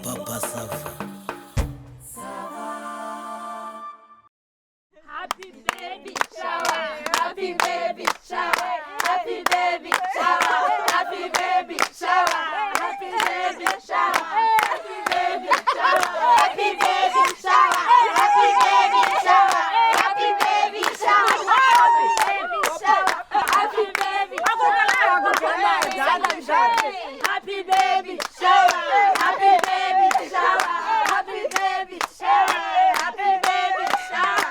Papa Sava. Happy baby shower, happy baby shower, happy baby shower, happy baby shower, happy baby shower, happy baby shower, happy baby shower, happy baby shower, happy baby shower, happy baby shower, happy baby shower, happy baby shower, happy baby shower, happy baby shower.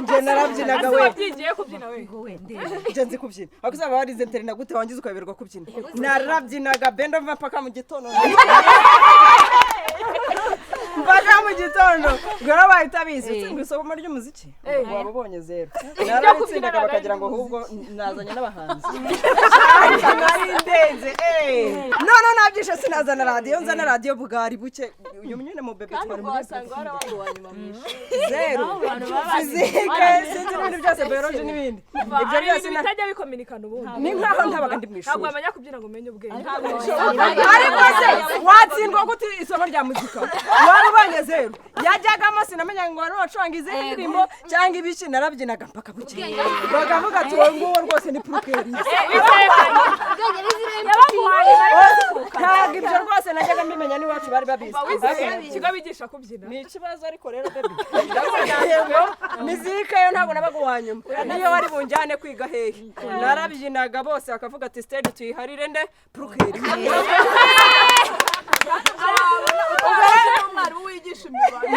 Nje narabyinaga we. Wagiye kubyina we. Nje nzi kubyina. Akuzaba warize interina gute wangize ukaberwa kubyina. Narabyinaga bendo mva paka mu gitondo. Mpaka mu gitondo. Gara bahita bizi ngo isomo ry'umuziki. Wababonye zero. Narabitsindaga bakagira ngo ahubwo nazanye n'abahanzi. Nari ndenze no nabyishe sinazana radio nzana radio bugari buke uyu munyene mu bebe twari muri wasanga warabago wanyuma mwishe. Zero. Fizike sinzi ibintu byose biology n'ibindi. Ibyo byose bitajya bikominikana ubundi. Ni nkaho ntabaga ndi mwishuri. Ntabwo amenya kubyina ngo umenye ubwenge. Ariko se watsindwa gute isomo rya muzika? Warubanye zero. Yajyagamo sinamenya ngo wari wacuranga izi ndirimbo cyangwa ibiki narabyinaga mpaka buke. Bagavuga ati wowe nguwo rwose ni prukeri. Ntabwo ibyo rwose najyaga mbimenya n'iwacu bari babizi. Kigo bigisha kubyina. Ni ikibazo ariko rero baby. Muzika yo ntabwo nabaga uwanyuma. Niyo wari bunjyane kwiga hehe. Narabyinaga bose bakavuga ati stage tuyiharire nde prukeri. Umwari wigisha imibare.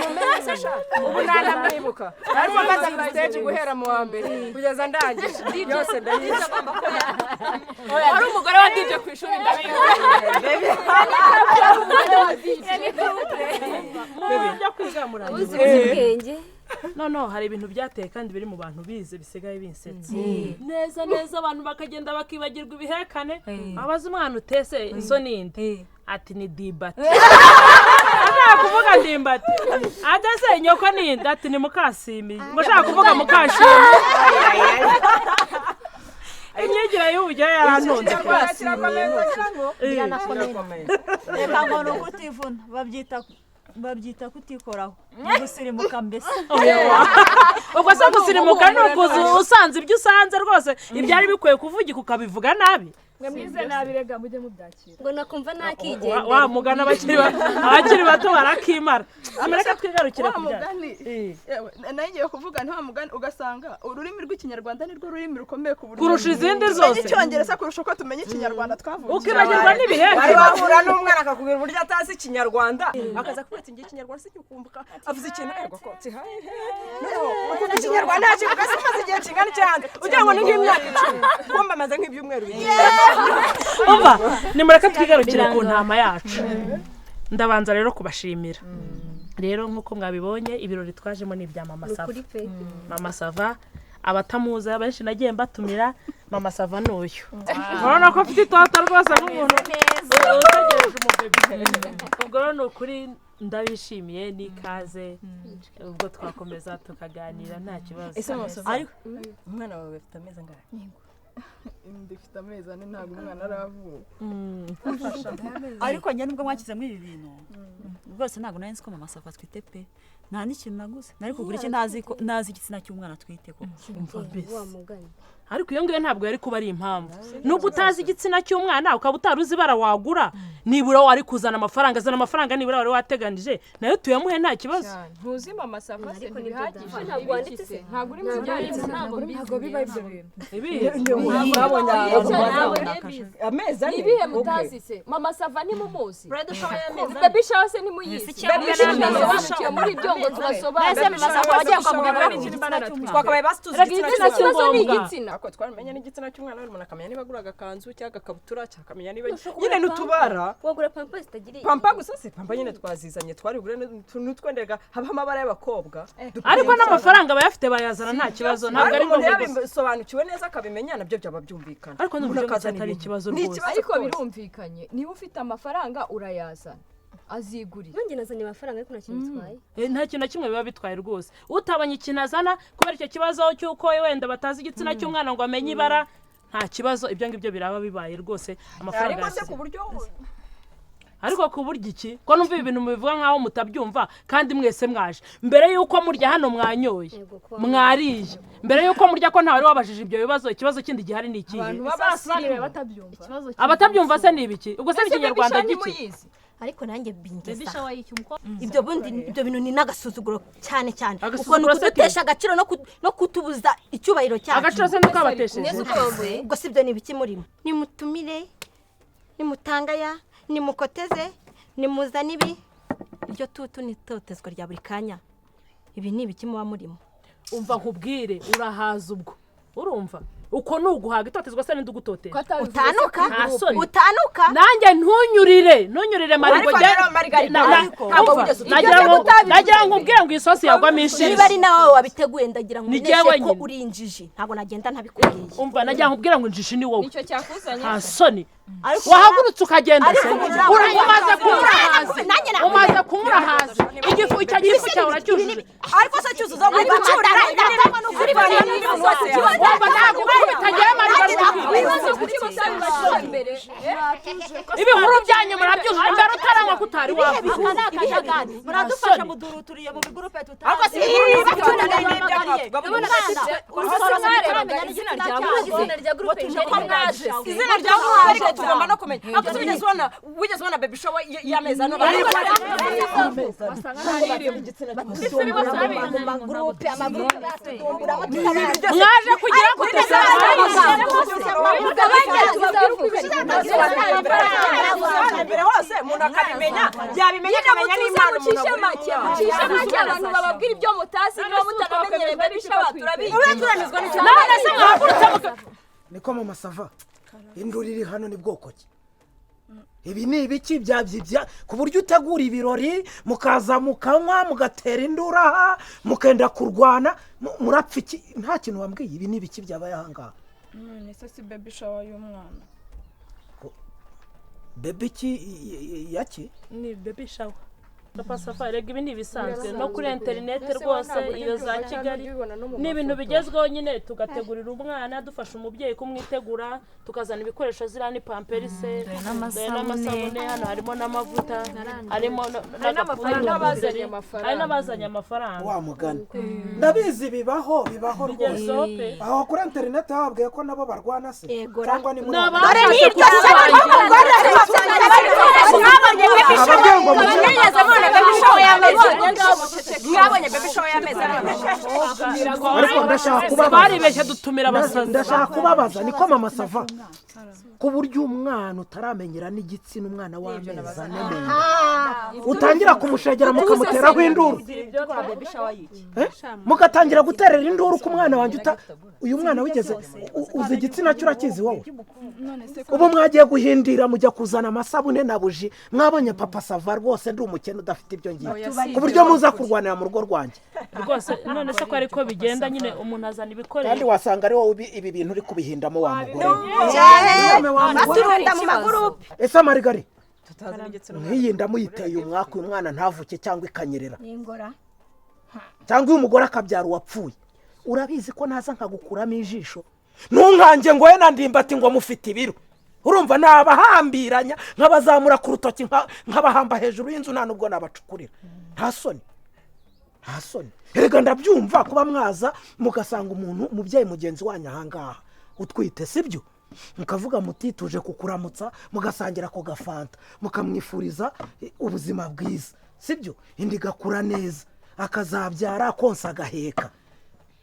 Ubu naramwibuka. Ariko maze ku stage guhera mu wa mbere kugeza ndangije. Yose ndayizi. Ari umugore wa DJ ku ishuri ndabivuga. Mujya kwiga murangiza ubwenge. no hari ibintu byateye kandi biri mu bantu bize bisigaye binsetse neza abantu bakagenda bakibagirwa ibihekane abaza umwana utese iso ninde ati ni dibati ashaka kuvuga ndimbati adase nyoko ninde ati ni mukasimi mushaka kuvuga mukashimi inyigira y'ubujya yarantonze reka ngo nukutivuna babyita kutikoraho gusirimuka mbese ubwo se gusirimuka ni ukuza usanze ibyo usanze rwose ibyari bikwiye kuvugika ukabivuga nabi mwe mwize nabi rega mujye mubyakira ngo nakumva nakigenda wa mugana abakiri bato barakimara amereka twigarukira ku mugani nagiye kuvuga nta mugani ugasanga ururimi rw'ikinyarwanda nirwo rurimi rukomeye ku buryo kurusha izindi zose icyongereza kurusha ko tumenya ikinyarwanda twavuze ukibagirwa n'ibihekane bari bahura n'umwana akakubwira uburyo atazi ikinyarwanda akaza kubwira ngiye ikinyarwanda se cyukumbuka avuze ikintu ariko ko tihaye no ikinyarwanda hakivuga se maze igihe kingana cyane ugira ngo ni nk'imyaka 10 kumba amaze nk'ibyumweru umva nimureka twigarukire ku ntama yacu ndabanza rero kubashimira rero nkuko mwabibonye ibirori twajemo ni ibya mama Sava mama Sava abatamuza benshi nagiye mbatumira mama Sava n'uyu urabona ko afite itoto rwose nk'umuntu utegereje umubebe ubwo rero ni ukuri ndabishimiye n'ikaze ubwo twakomeza tukaganira nta kibazo ariko umwana wawe afite ameza angahe ndifite amezi ane ntabwo umwana aravuka ariko njye nubwo mwakizemo ibi bintu rwose ntabwo nari nzi ko mama Sava atwite pe nta n'ikintu naguze nari kugura iki nazi igitsina cy'umwana atwite ko umva bese ariko iyo ngiyo ntabwo yari kuba ari impamvu nubwo utazi igitsina cy'umwana ukaba utaruzi ibara wagura nibura wari kuzana amafaranga azana amafaranga nibura wari wateganije nayo tuyamuhe nta kibazo ntuzi mama Sava se ntibihagije ntabwo wanditse ntabwo uri mu byanditse ntabwo biba ibyo bintu amezi ane nibihe mutazi se mama Sava ni mumuzi baby shower se ni muyizi baby shower muri ibyo ngo tubasobanura mama Sava wagiye kwa muganga n'igitsina cy'umwana twakabaye basituzi igitsina cy'umwana ni igitsina ako twaramenye n'igitsina cy'umwana wari umuntu akamenya niba agura agakanzu cyangwa agakabutura cyakamenya niba nyine n'utubara wagura pampa zitagiriye pampa gusa se pampa nyine twazizanye twari gure n'utwendega haba amabara y'abakobwa ariko n'amafaranga bayafite bayazana nta kibazo ntabwo ari ngombwa yabisobanukiwe neza akabimenya nabyo byaba byumvikana ariko n'uburyo atari ikibazo rwose ariko birumvikanye niba ufite amafaranga urayazana azigurira nongeye nazanye amafaranga ariko nta kintu bitwaye nta kintu na kimwe biba bitwaye rwose utabanye ikintu azana kubera icyo kibazo cy'uko wenda batazi igitsina cy'umwana ngo amenye ibara nta kibazo ibyo ngibyo biraba bibaye rwose amafaranga ariko se ku buryo ariko ku buryo iki ko numva ibintu mubivuga nkaho mutabyumva kandi mwese mwaje mbere yuko murya hano mwanyoye mwariye mbere yuko murya ko ntawe wabajije ibyo bibazo ikibazo kindi gihari ni iki abantu babasiriye batabyumva abatabyumva se ni ibiki ubwo se ikinyarwanda giki ariko nanjye bingeza bishawa y'icyumko ibyo bundi ibyo bintu ni nagasuzuguro cyane cyane Agasuzuguro uko kudutesha agaciro no kutubuza icyubahiro cyacu agaciro se nuko abatesheje ubwo sibyo ni ibiki murimo nimutumire nimutangaya nimukoteze nimuzane ibi iryo tutu ni totezwa rya buri kanya ibi ni ibiki muba murimo umva nkubwire urahaza ubwo urumva uko nuguhaga itotezwa se ndugutoteza utanuka nanjye ntunyurire nagira ngo ubwire ngo isosi yagwamo ishize niba ari nawe wabiteguye ndagira ngo uneshe ko uri injiji ntabwo nagenda ntabikubwiye umva nagira ngo ubwire ngo injiji ni wowe nicyo cyakuzanye nta soni wahagurutse ukagenda se umaze kunyura hasi igifu icyo gifu cyawe uracyujuje ariko se cyuzuzo ngo bacura ibihuru byanyu murabyujuje mbere utaranywa kutari wavuga muradufasha muduruturiye mu bigurupe ariko si izina rya gurupe tugomba no kumenya ariko wigeze ubona baby shower y'amezi ano mwaje kugira guteza mbere hose umuntu akabimenya yabimenya akamenya n'impano mucishe make abantu bababwira ibyo mutazi niba mutanamenyereye baby shower turabizi niko mama sava induru iri hano ni bwoko ki ibi ni ibiki byabyibya ku buryo utegura ibirori mukaza mukanywa mugatera indura mukenda kurwana murapfa iki nta kintu wambwiye ibi ni ibiki byabaye ahangaha nese si baby shower y'umwana baby ki yaki ni baby shower Papa Safa rega ibi ni ibisanzwe no kuri internet rwose iyo za Kigali ni ibintu bigezweho nyine tugategurira umwana dufasha umubyeyi kumwitegura tukazana ibikoresho zira ni pamperise n'amasabune hano harimo n'amavuta harimo n'abazanye amafaranga wa mugani ndabizi bibaho rwose aho kuri internet hababwiye ko nabo barwana se cyangwa ni muri mwabonye baby shower y'amezi ariko ndashaka kubabaza niko mama sava ku buryo umwana utaramenyera n'igitsina umwana w'amezi ane utangira kumushegera mukamuteraho induru mugatangira guterera induru ku mwana wanjye uyu mwana wigeze uzi igitsina cyo urakizi wowe ubu mwagiye guhindira mujya kuzana amasabune na buji mwabonye papa sava rwose ndi umukene udafite ibyo ngiye ku buryo muza kurwanira mu rugo rwanjye rwose none se ko ariko bigenda nyine umuntu azana ibikoresho kandi wasanga ari wowe ibi bintu uri kubihindamo wa mugore baturunda mu magurupe ese amarigari nk'iyi ndamuyiteye umwaka uyu mwana ntavuke cyangwa ikanyerera cyangwa uyu mugore akabyara uwapfuye urabizi ko naza nkagukuramo ijisho ntunkange ngo wenda ndimbati ngo mufite ibiro urumva nabahambiranya nkabazamura ku rutoki nkabahamba hejuru y'inzu nta nubwo nabacukurira nta soni erega ndabyumva kuba mwaza mugasanga umuntu umubyeyi mugenzi wanyu ahangaha utwite sibyo mukavuga muti tuje kukuramutsa mugasangira ako gafanta mukamwifuriza ubuzima bwiza sibyo indi gakura neza akazabyara konsa agaheka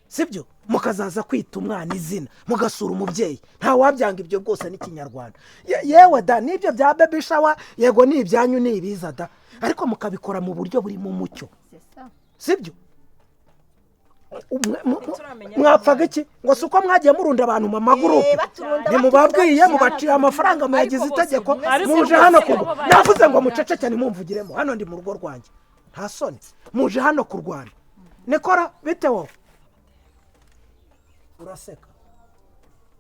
sibyo mukazaza kwita umwana izina mugasura umubyeyi nta wabyanga ibyo rwose n'ikinyarwanda yewe da nibyo bya baby shower yego ni ibyanyu ni ibiza da ariko mukabikora mu buryo buri mu mucyo sibyo mwapfaga iki ngo si uko mwagiye murunda abantu mu magurupe ntimubabwiye mubaciye amafaranga muyagize itegeko muje hano kurwana navuze ngo mucece cyane mumvugiremo hano ndi mu rugo rwanjye nta soni muje hano kurwana nikora bite wowe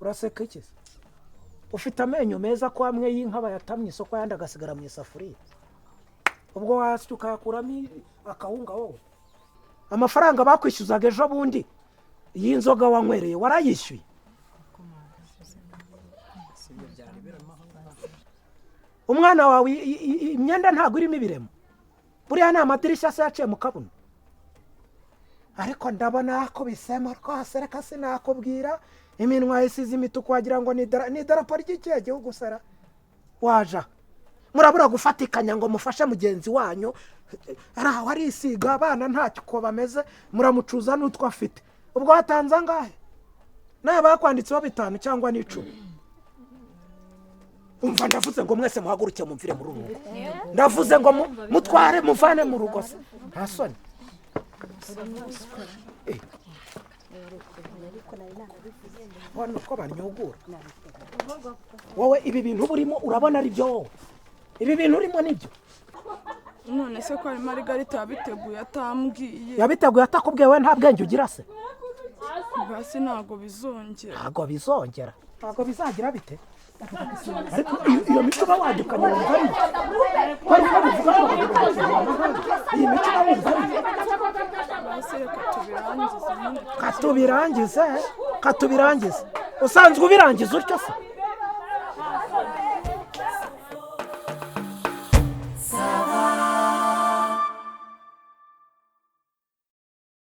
uraseka iki ufite amenyo meza ko amwe y'inka bayatamye isoko yandi agasigara mu isafuriya ubwo wasya ukayakuramo akawunga wowe amafaranga bakwishyuzaga ejo bundi y'inzoga wanywereye warayishyuye umwana wawe imyenda ntabwo irimo ibiremo buriya ni amadirishya se yaciye mu kabuno ariko ndabona ko bisema rwose reka sinakubwira iminwa isize imituku wagira ngo ni idarapo ry'ikihe gihugu sara waja murabura gufatikanya ngo mufashe mugenzi wanyu araho arisiga abana ntacyo bameze muramucuza n'utwo afite ubwo watanze angahe nawe bakwanditseho 5 cyangwa 10 umva ndavuze ngo mwese muhaguruke mumvire mu rugo ndavuze ngo mutware muvane mu rugo se nta soni wano ko banyugura wowe ibi bintu burimo urabona ari byo wowe ibi bintu urimo nibyo none se ko ari Margarita yabiteguye atambwiye yabiteguye atakubwiye we nta bwenge ugira se basi ntago bizongera ntago bizagira bite ariko iyo mico uba wadukanye mu ngari iyi mico uba wumva basi reka tubirangize katubirangize usanzwe ubirangiza utyo se